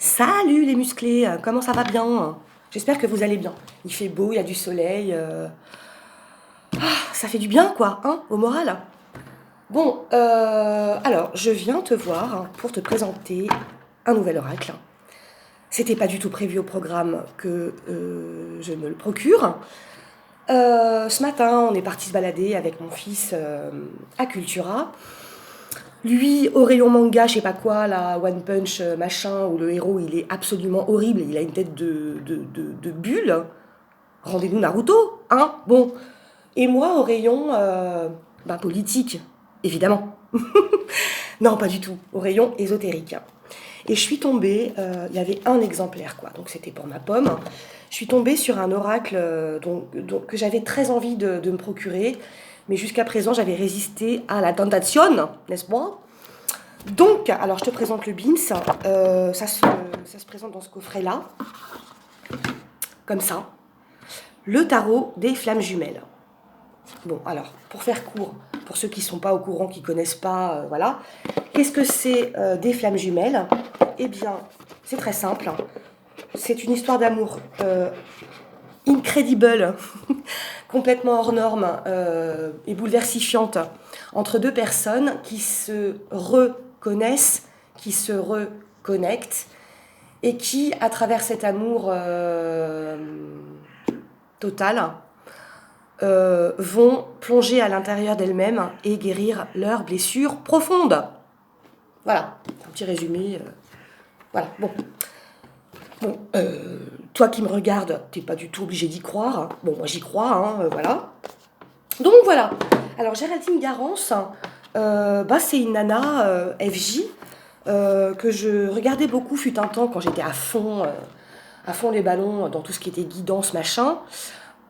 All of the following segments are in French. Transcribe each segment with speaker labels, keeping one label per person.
Speaker 1: Salut les musclés, comment ça va bien? J'espère que vous allez bien. Il fait beau, il y a du soleil. Ça fait du bien quoi, hein, au moral. Bon, alors je viens te voir pour te présenter un nouvel oracle. C'était pas du tout prévu au programme que je me le procure. Ce matin, on est parti se balader avec mon fils à Cultura. Lui, au rayon manga, je sais pas quoi, la One Punch machin, où le héros il est absolument horrible, il a une tête de bulle. Rendez-nous Naruto, hein? Bon. Et moi, au rayon politique, évidemment. Non, pas du tout, au rayon ésotérique. Et je suis tombée, il y avait un exemplaire, quoi, donc c'était pour ma pomme. Je suis tombée sur un oracle que j'avais très envie de me procurer, mais jusqu'à présent, j'avais résisté à la tentation, n'est-ce pas? Donc, alors je te présente le Beans. Ça se présente dans ce coffret-là, comme ça. Le tarot des flammes jumelles. Bon, alors, pour faire court, pour ceux qui ne sont pas au courant, qui ne connaissent pas, voilà. Qu'est-ce que c'est des flammes jumelles? Eh bien, c'est très simple. C'est une histoire d'amour incredible, complètement hors norme et bouleversifiante entre deux personnes qui se reconnaissent, qui se reconnectent et qui, à travers cet amour total, vont plonger à l'intérieur d'elles-mêmes et guérir leurs blessures profondes. Voilà, un petit résumé. Voilà, bon. Bon, toi qui me regardes, t'es pas du tout obligé d'y croire. Bon, moi j'y crois, voilà. Donc voilà. Alors Géraldine Garance, c'est une nana FJ que je regardais beaucoup fut un temps quand j'étais à fond les ballons dans tout ce qui était guidance machin.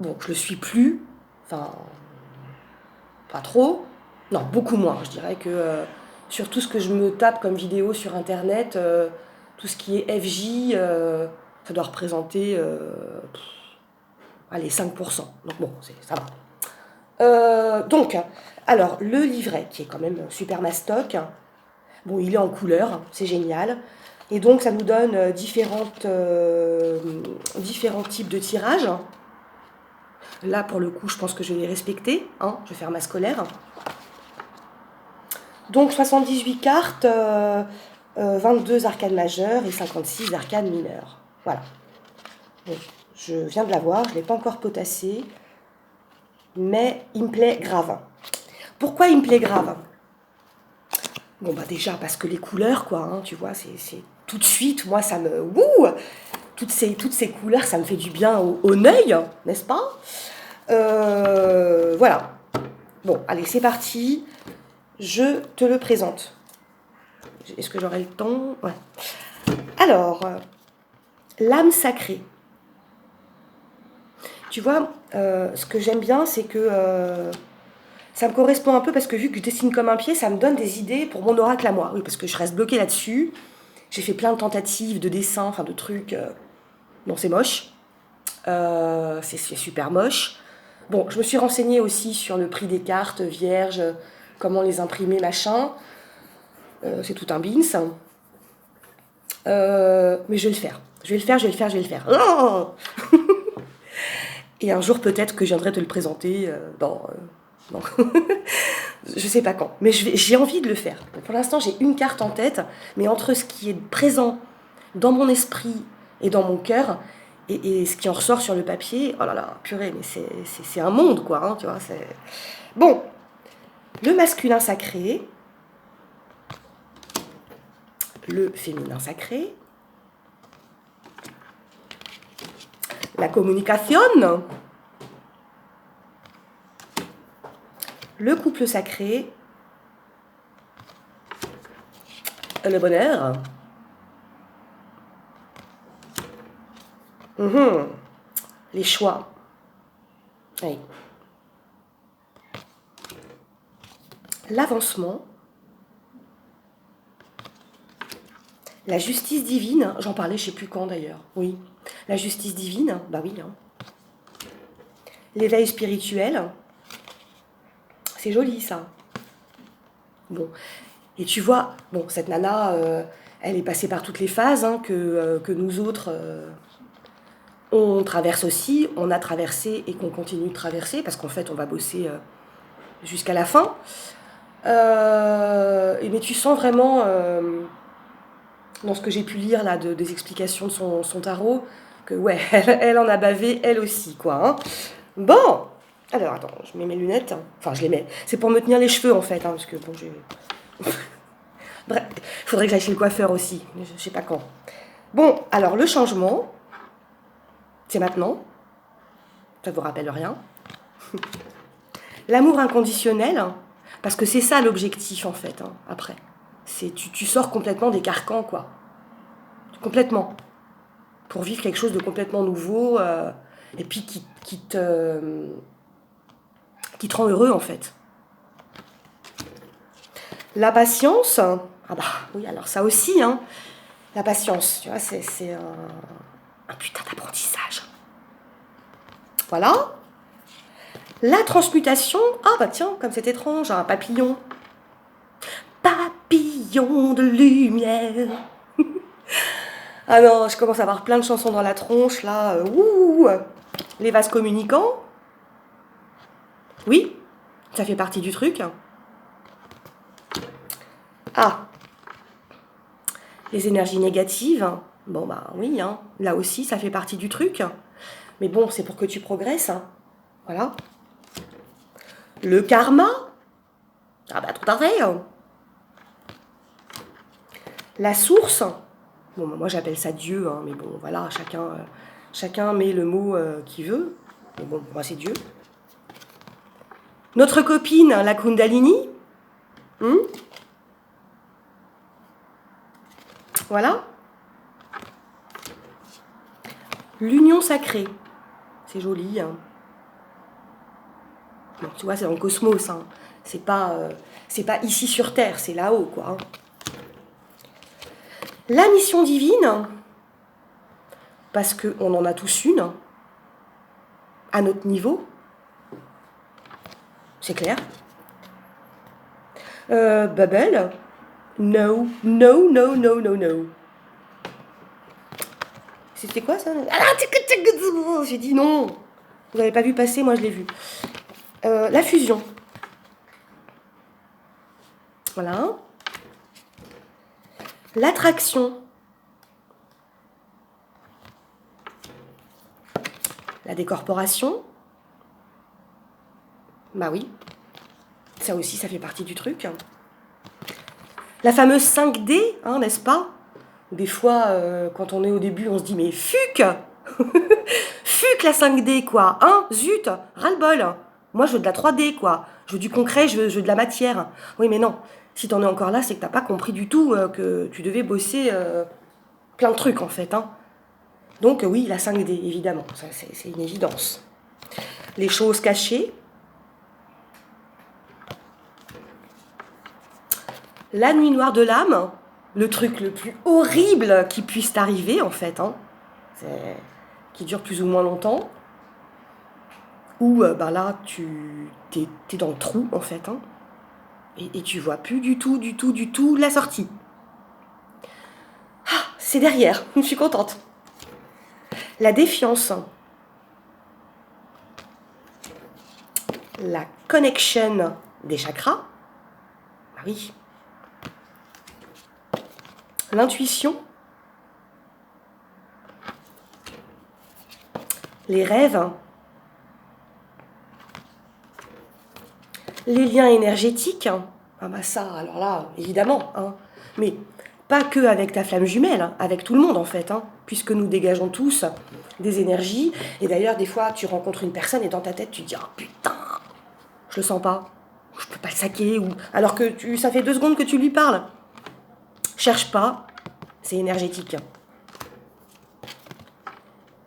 Speaker 1: Bon, je le suis plus. Enfin, pas trop. Non, beaucoup moins. Je dirais que sur tout ce que je me tape comme vidéo sur Internet, tout ce qui est FJ, ça doit représenter allez, 5%. Donc bon, ça va. Donc, alors, le livret, qui est quand même super mastoc, bon, il est en couleur, c'est génial. Et donc, ça nous donne différents types de tirages. Là, pour le coup, je pense que je vais les respecter. Hein, je vais faire ma scolaire. Donc, 78 cartes, 22 arcanes majeures et 56 arcanes mineures. Voilà. Bon, je viens de l'avoir, je ne l'ai pas encore potassé, mais il me plaît grave. Pourquoi il me plaît grave? Bon, bah déjà, parce que les couleurs, quoi, hein, tu vois, c'est tout de suite, moi, ça me... Wouh, toutes ces couleurs, ça me fait du bien au œil, n'est-ce pas? Voilà. Bon, allez, c'est parti. Je te le présente. Est-ce que j'aurai le temps? Ouais. Alors, l'âme sacrée. Tu vois, ce que j'aime bien, c'est que ça me correspond un peu parce que vu que je dessine comme un pied, ça me donne des idées pour mon oracle à moi. Oui, parce que je reste bloquée là-dessus. J'ai fait plein de tentatives de dessin, enfin de trucs. Bon, c'est moche. C'est super moche. Bon, je me suis renseignée aussi sur le prix des cartes vierges, comment les imprimer, machin. C'est tout un beans. Mais je vais le faire. Je vais le faire. Oh Et un jour, peut-être que je viendrai te le présenter dans je sais pas quand. Mais j'ai envie de le faire. Pour l'instant, j'ai une carte en tête, mais entre ce qui est présent dans mon esprit et dans mon cœur, et ce qui en ressort sur le papier, oh là là, purée, mais c'est un monde, quoi, hein, tu vois. Bon, le masculin sacré, le féminin sacré, la communication, le couple sacré, le bonheur, les choix, oui. L'avancement, la justice divine, j'en parlais je sais plus quand d'ailleurs, oui. La justice divine, bah oui. Hein. L'éveil spirituel, c'est joli ça. Bon, et tu vois, bon, cette nana, Elle est passée par toutes les phases hein, que nous autres, on traverse aussi, on a traversé et qu'on continue de traverser, parce qu'en fait, on va bosser jusqu'à la fin. Mais tu sens vraiment, dans ce que j'ai pu lire là, des explications de son tarot, que ouais, elle en a bavé, elle aussi, quoi. Hein. Bon, alors attends, je mets mes lunettes. Enfin, je les mets. C'est pour me tenir les cheveux, en fait, hein, parce que bon, j'ai... Bref, il faudrait que j'aille chez le coiffeur aussi, je sais pas quand. Bon, alors le changement, c'est maintenant. Ça vous rappelle rien. L'amour inconditionnel, parce que c'est ça l'objectif, en fait, hein, après. C'est tu sors complètement des carcans, quoi. Complètement. Pour vivre quelque chose de complètement nouveau, et puis qui te rend heureux, en fait. La patience, ah bah oui, alors ça aussi, hein. La patience, tu vois, c'est un putain d'apprentissage. Voilà. La transmutation, ah bah tiens, comme c'est étrange, un papillon. Papillon de lumière. Ah non, je commence à avoir plein de chansons dans la tronche, là. Ouh, les vases communicants. Oui, ça fait partie du truc. Ah, les énergies négatives. Bon bah oui, hein. Là aussi, ça fait partie du truc. Mais bon, c'est pour que tu progresses. Hein. Voilà. Le karma. Ah bah trop tardé. Hein. La source. Bon, moi j'appelle ça Dieu, hein, mais bon, voilà, chacun met le mot qu'il veut. Mais bon, pour moi c'est Dieu. Notre copine, la Kundalini. Voilà. L'union sacrée. C'est joli. Hein. Bon, tu vois, c'est dans le cosmos. Hein. C'est pas ici sur Terre, c'est là-haut, quoi. Hein. La mission divine, parce qu'on en a tous une, à notre niveau. C'est clair. Babel. No, no, no, no, no, no. C'était quoi ça? J'ai dit non. Vous n'avez pas vu passer, moi je l'ai vu. La fusion. Voilà. L'attraction. La décorporation. Bah oui. Ça aussi, ça fait partie du truc. La fameuse 5D, hein, n'est-ce pas? Des fois, quand on est au début, on se dit mais fuck fuck la 5D, quoi. Hein? Zut, ras-le-bol. Moi, je veux de la 3D, quoi. Je veux du concret, je veux de la matière. Oui, mais non. Si t'en es encore là, c'est que t'as pas compris du tout que tu devais bosser plein de trucs, en fait. Hein. Donc, oui, la 5D, évidemment. Ça, c'est une évidence. Les choses cachées. La nuit noire de l'âme. Le truc le plus horrible qui puisse t'arriver, en fait. Hein. Qui dure plus ou moins longtemps. Où, bah là, t'es dans le trou, en fait. Hein. Et tu vois plus du tout la sortie. Ah, c'est derrière, je suis contente. La défiance. La connection des chakras. Ah oui. L'intuition. Les rêves. Les liens énergétiques. Ah bah ça, alors là, évidemment. Hein. Mais pas que avec ta flamme jumelle, hein, avec tout le monde en fait. Hein, puisque nous dégageons tous des énergies. Et d'ailleurs, des fois, tu rencontres une personne et dans ta tête, tu te dis « Oh putain, je le sens pas. Je peux pas le saquer. » Alors que ça fait 2 secondes que tu lui parles. Cherche pas, c'est énergétique.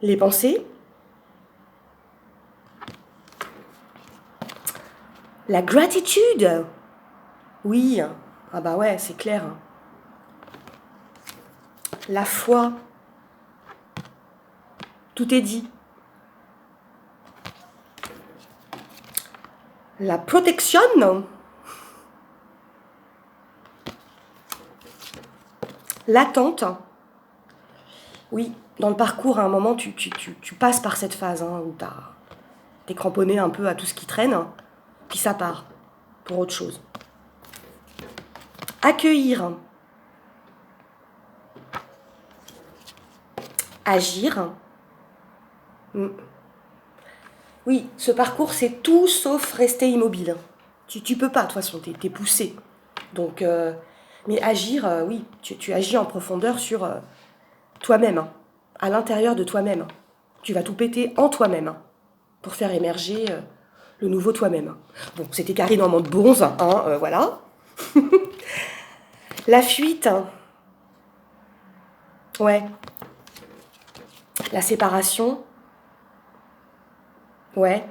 Speaker 1: Les pensées. La gratitude. Oui, ah bah ouais, c'est clair. La foi. Tout est dit. La protection. L'attente, oui, dans le parcours, à un moment, tu passes par cette phase où t'es cramponné un peu à tout ce qui traîne, puis ça part pour autre chose. Accueillir, agir. Oui, ce parcours, c'est tout sauf rester immobile. Tu peux pas, de toute façon, t'es poussé. Donc, mais agir, oui, tu agis en profondeur sur toi-même, à l'intérieur de toi-même. Tu vas tout péter en toi-même pour faire émerger le nouveau toi-même. Bon, c'était Karine en mode bonze, voilà. La fuite, ouais. La séparation, ouais.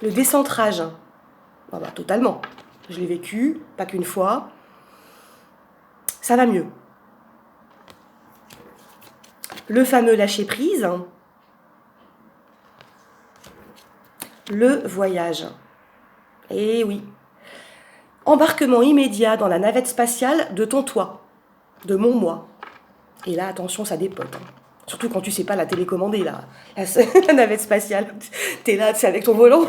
Speaker 1: Le décentrage, ah bah, totalement. Je l'ai vécu, pas qu'une fois. Ça va mieux. Le fameux lâcher-prise, le voyage. Et oui. Embarquement immédiat dans la navette spatiale de ton toi, de mon moi. Et là, attention, ça dépote. Surtout quand tu sais pas la télécommander, là. La navette spatiale. T'es là, c'est avec ton volant.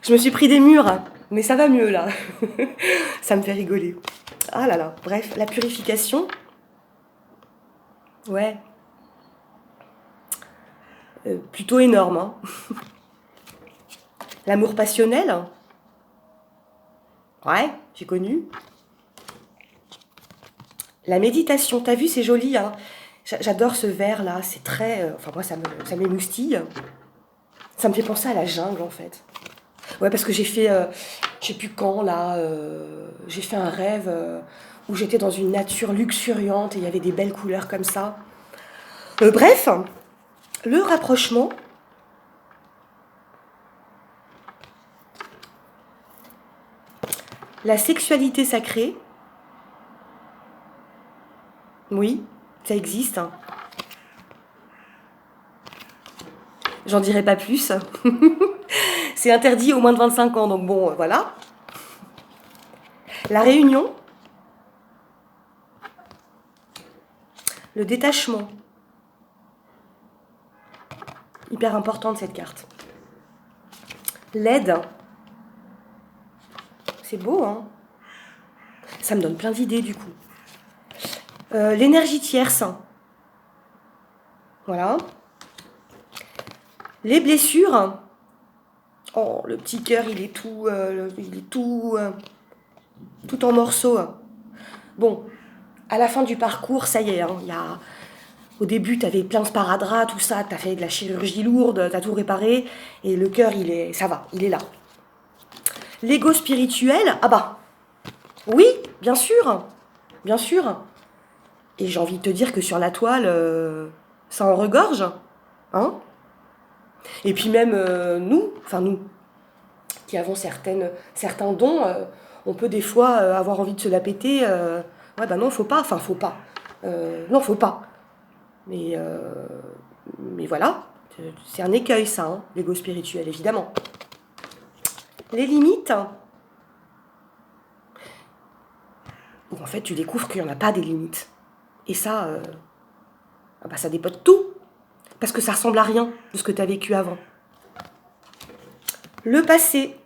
Speaker 1: Je me suis pris des murs, mais ça va mieux, là. Ça me fait rigoler. Ah là là. Bref, la purification. Ouais. Plutôt énorme. L'amour passionnel. Ouais, j'ai connu. La méditation, t'as vu, c'est joli, hein. J'adore ce vert là, c'est très... enfin moi ça m'émoustille. Ça me fait penser à la jungle en fait. Ouais, parce que j'ai fait, je sais plus quand là, j'ai fait un rêve où j'étais dans une nature luxuriante et il y avait des belles couleurs comme ça. Bref, le rapprochement, la sexualité sacrée, oui, ça existe. J'en dirai pas plus. C'est interdit aux moins de 25 ans, donc bon, voilà. La réunion, le détachement. Hyper importante cette carte. L'aide. C'est beau, hein. Ça me donne plein d'idées du coup. L'énergie tierce. Voilà. Les blessures. Oh, le petit cœur, il est tout en morceaux. Bon, à la fin du parcours, ça y est, il y a... Au début, tu avais plein de sparadrap, tout ça, tu as fait de la chirurgie lourde, tu as tout réparé, et le cœur, ça va, il est là. L'ego spirituel, ah bah, oui, bien sûr, bien sûr. Et j'ai envie de te dire que sur la toile, ça en regorge, hein. Et puis même nous, qui avons certains dons, on peut des fois avoir envie de se la péter. Ouais, bah non, faut pas, non, faut pas. Mais voilà, c'est un écueil ça, l'ego spirituel, évidemment. Les limites, où en fait tu découvres qu'il n'y en a pas des limites. Et ça, ça dépote tout. Parce que ça ressemble à rien de ce que tu as vécu avant. Le passé.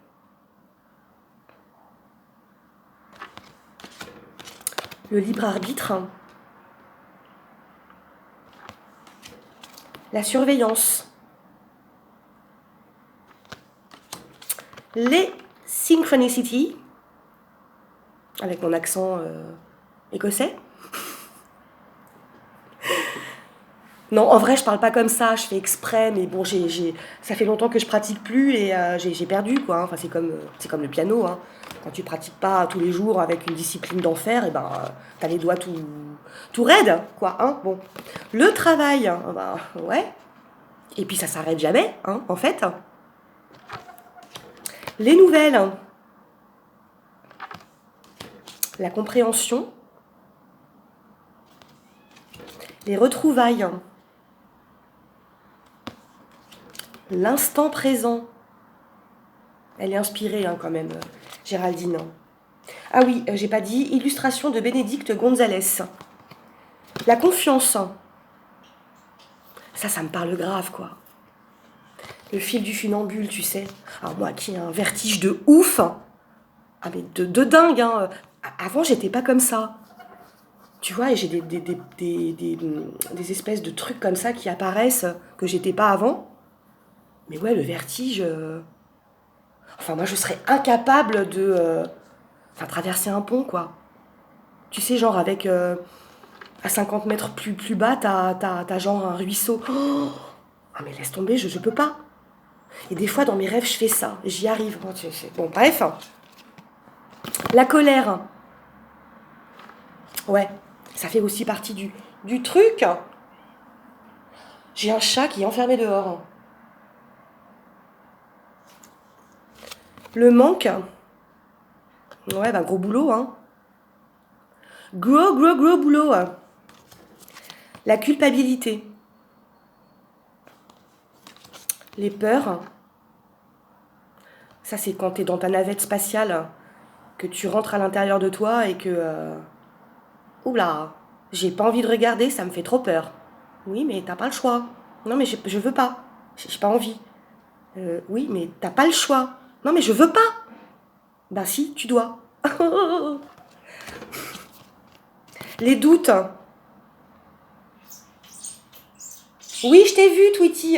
Speaker 1: Le libre arbitre. La surveillance. Les synchronicities. Avec mon accent écossais. Non, en vrai, je parle pas comme ça, je fais exprès, mais bon, ça fait longtemps que je pratique plus et j'ai perdu, quoi. Enfin, c'est comme le piano, hein. Quand tu pratiques pas tous les jours avec une discipline d'enfer, et ben, t'as les doigts tout raides, quoi, hein. Bon. Le travail, ouais. Et puis ça s'arrête jamais, hein, en fait. Les nouvelles. La compréhension. Les retrouvailles. L'instant présent. Elle est inspirée quand même, Géraldine. Ah oui, j'ai pas dit. Illustration de Bénédicte Gonzalez. La confiance. Ça me parle grave, quoi. Le fil du funambule, tu sais. Alors moi qui ai un vertige de ouf. Ah mais de dingue, hein. Avant, j'étais pas comme ça. Tu vois, et j'ai des espèces de trucs comme ça qui apparaissent que j'étais pas avant. Mais ouais, le vertige... Enfin, moi, je serais incapable de... traverser un pont, quoi. Tu sais, genre avec... à 50 mètres plus bas, t'as genre un ruisseau. Oh, ah mais laisse tomber, je peux pas. Et des fois, dans mes rêves, je fais ça. J'y arrive. Bon, bref. La colère. Ouais, ça fait aussi partie du truc. J'ai un chat qui est enfermé dehors. Le manque. Ouais, bah gros boulot, hein. Gros boulot. La culpabilité. Les peurs. Ça, c'est quand t'es dans ta navette spatiale, que tu rentres à l'intérieur de toi et que... Oula, j'ai pas envie de regarder, ça me fait trop peur. Oui, mais t'as pas le choix. Non, mais je veux pas. J'ai pas envie. Oui, mais t'as pas le choix. Non, mais je veux pas. Bah si, tu dois. Les doutes. Oui, je t'ai vu, Tweety.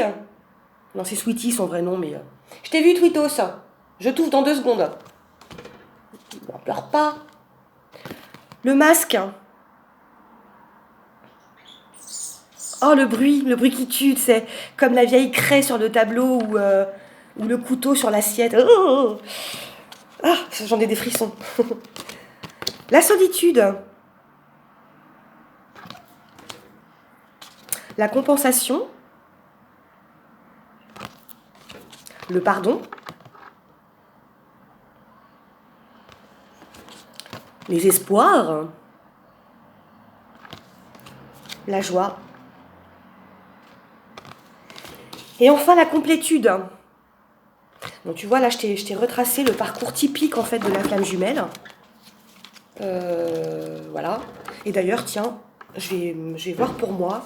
Speaker 1: Non, c'est Sweetie son vrai nom, mais... Je t'ai vu, Tweetos. Je t'ouvre dans 2 secondes. Bon, pleure pas. Le masque. Oh, le bruit qui tue, c'est comme la vieille craie sur le tableau ou le couteau sur l'assiette. Oh, ah, j'en ai des frissons. La solitude. La compensation. Le pardon. Les espoirs. La joie. Et enfin, la complétude. Donc tu vois, là, je t'ai retracé le parcours typique, en fait, de la flamme jumelle. Voilà. Et d'ailleurs, tiens, je vais voir pour moi.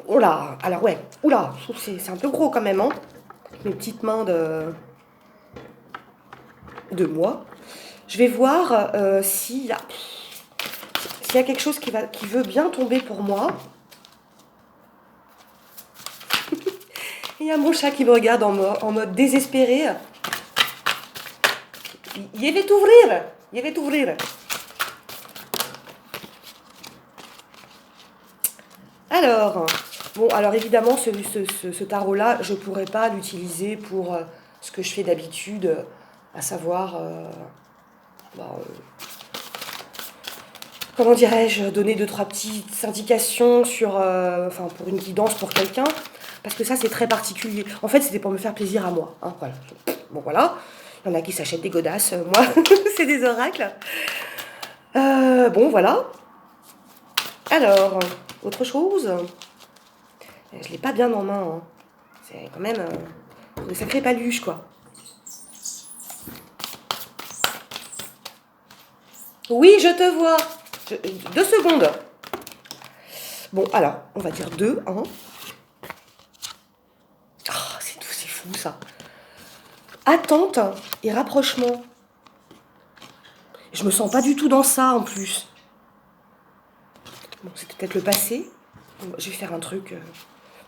Speaker 1: Oh là, alors ouais, oula, c'est un peu gros quand même, hein. Mes petites mains de moi. Je vais voir s'il y a quelque chose qui veut bien tomber pour moi. Il y a mon chat qui me regarde en mode désespéré. Il va t'ouvrir. Il va t'ouvrir. Alors, bon, alors évidemment, ce tarot-là, je ne pourrais pas l'utiliser pour ce que je fais d'habitude, à savoir, comment dirais-je, donner 2-3 petites indications sur, pour une guidance pour quelqu'un, parce que ça, c'est très particulier. En fait, c'était pour me faire plaisir à moi. Hein, voilà. Bon, voilà. Il y en a qui s'achètent des godasses. Moi, c'est des oracles. Bon, voilà. Alors, autre chose. Je l'ai pas bien en main. Hein. C'est quand même une sacrée paluche, quoi. Oui, je te vois. 2 secondes. Bon, alors, on va dire 2. Hein. Oh, c'est fou, ça. Attente et rapprochement. Je me sens pas du tout dans ça, en plus. Bon, c'était peut-être le passé. Bon, je vais faire un truc.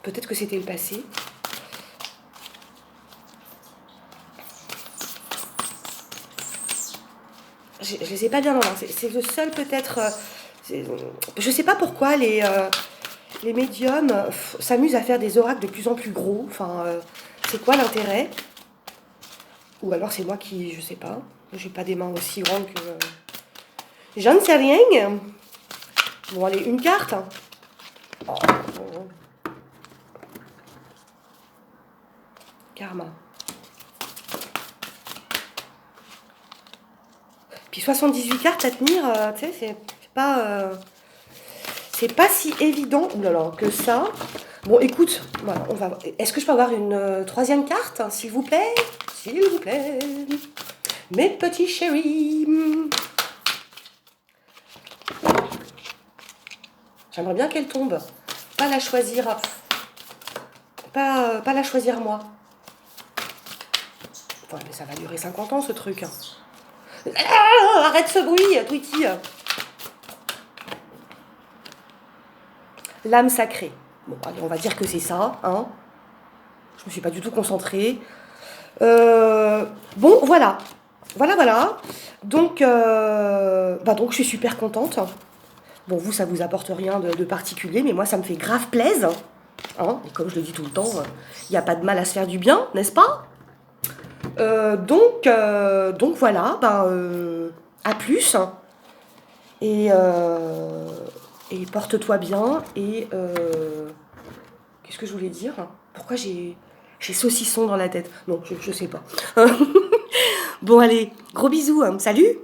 Speaker 1: Peut-être que c'était le passé. Je les ai pas bien en main. C'est le seul peut-être... je sais pas pourquoi les médiums s'amusent à faire des oracles de plus en plus gros. Enfin, c'est quoi l'intérêt? Ou alors c'est moi qui... Je sais pas. J'ai pas des mains aussi grandes que... Je ne sais rien. Bon, allez, une carte. Oh. Karma. Puis 78 cartes à tenir, tu sais, c'est pas si évident, oulala, que ça. Bon, écoute, voilà, est-ce que je peux avoir une 3e carte, hein, s'il vous plaît? S'il vous plaît. Mes petits chéris. J'aimerais bien qu'elle tombe. Pas la choisir. Pas la choisir moi. Enfin, mais ça va durer 50 ans ce truc. Ah, arrête ce bruit, Tweety. L'âme sacrée. Bon, allez, on va dire que c'est ça. Hein. Je me suis pas du tout concentrée. Bon, voilà. Voilà. Donc, donc, je suis super contente. Bon, vous, ça vous apporte rien de particulier, mais moi, ça me fait grave plaisir. Hein, et comme je le dis tout le temps, il n'y a pas de mal à se faire du bien, n'est-ce pas? Donc voilà, à plus. Et, et porte-toi bien. Et qu'est-ce que je voulais dire? Pourquoi j'ai saucisson dans la tête? Non, je sais pas. Bon, allez, gros bisous. Hein. Salut!